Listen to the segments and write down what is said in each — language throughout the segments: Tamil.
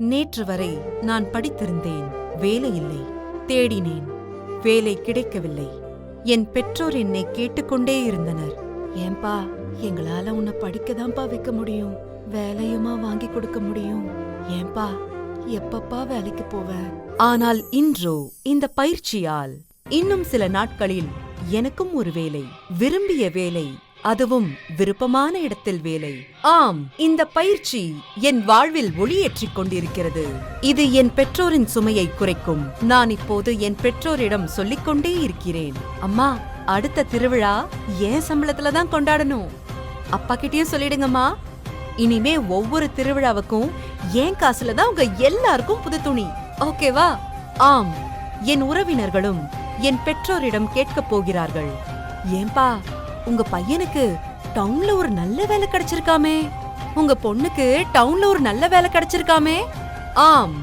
நேற்று வரை நான் படித்திருந்தேன், வேலை இல்லை. தேடினேன், வேலை கிடைக்கவில்லை. என் பெற்றோர் என்னை கேட்டுக்கொண்டே இருந்தனர். ஏன்பா, எங்களால உன்னை படிக்கதான்பா வைக்க முடியும், வேலையுமா வாங்கி கொடுக்க முடியும். ஏன்பா, எப்பப்பா வேலைக்கு போவ? ஆனால் இன்றோ இந்த பயிற்சியால் இன்னும் சில நாட்களில் எனக்கும் ஒரு வேலை, விரும்பிய வேலை, அதுவும் விருப்பமான இடத்தில் வேலை. ஆம், இந்த பயிற்சி என் வாழ்வில் ஒளியேற்றிக் கொண்டிருக்கிறது. இது என் பெற்றோரின் சுமையை குறைக்கும். நான் இப்போது என் பெற்றோரிடம் சொல்லிக்கொண்டே இருக்கிறேன், அம்மா, அடுத்த திருவிழா என் சம்பளத்துல தான் கொண்டாடணும். அப்பா கிட்டயும் சொல்லிடுங்கம்மா, இனிமே ஒவ்வொரு திருவிழாவுக்கும் என் காசுல தான் உங்க எல்லாருக்கும் புது துணி, ஓகேவா? ஆம், என் உறவினர்களும் என் பெற்றோரிடம் கேட்கப் போகிறார்கள், ஏன்பா, உங்க பையனுக்கு டவுன்ல ஒரு நல்ல வேலை கிடைச்சிருக்காமே, உங்க பொண்ணுக்கு டவுன்ல ஒரு நல்ல வேலை கிடைச்சிருக்காமே. ஆம்,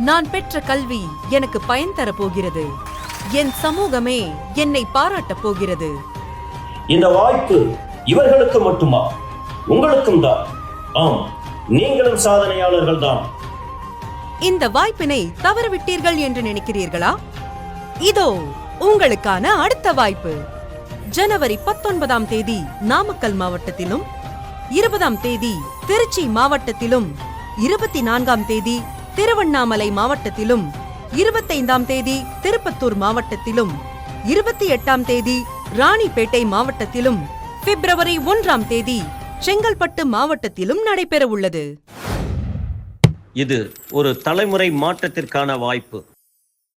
நான் பெற்ற கல்வி எனக்கு பயன் தர போகிறது. என் சமூகமே என்னை பாராட்டப் போகிறது. இந்த வாய்ப்பு இவர்களுக்கு மட்டுமா? உங்களுக்கும் தான். ஆம், நீங்களும் சாதனையாளர்கள் தான். இந்த வாய்ப்பினை தவறவிட்டீர்கள் என்று நினைக்கிறீர்களா? இதோ உங்களுக்கான அடுத்த வாய்ப்பு. ஜனவரி 19ஆம் தேதி நாமக்கல் மாவட்டத்திலும், 20ஆம் தேதி திருச்சி மாவட்டத்திலும், 24ஆம் தேதி திருவண்ணாமலை மாவட்டத்திலும், 25ஆம் தேதி திருப்பத்தூர் மாவட்டத்திலும், 28ஆம் தேதி ராணிப்பேட்டை மாவட்டத்திலும், பிப்ரவரி 1ஆம் தேதி செங்கல்பட்டு மாவட்டத்திலும் நடைபெற உள்ளது. இது ஒரு தலைமுறை மாற்றத்திற்கான வாய்ப்பு.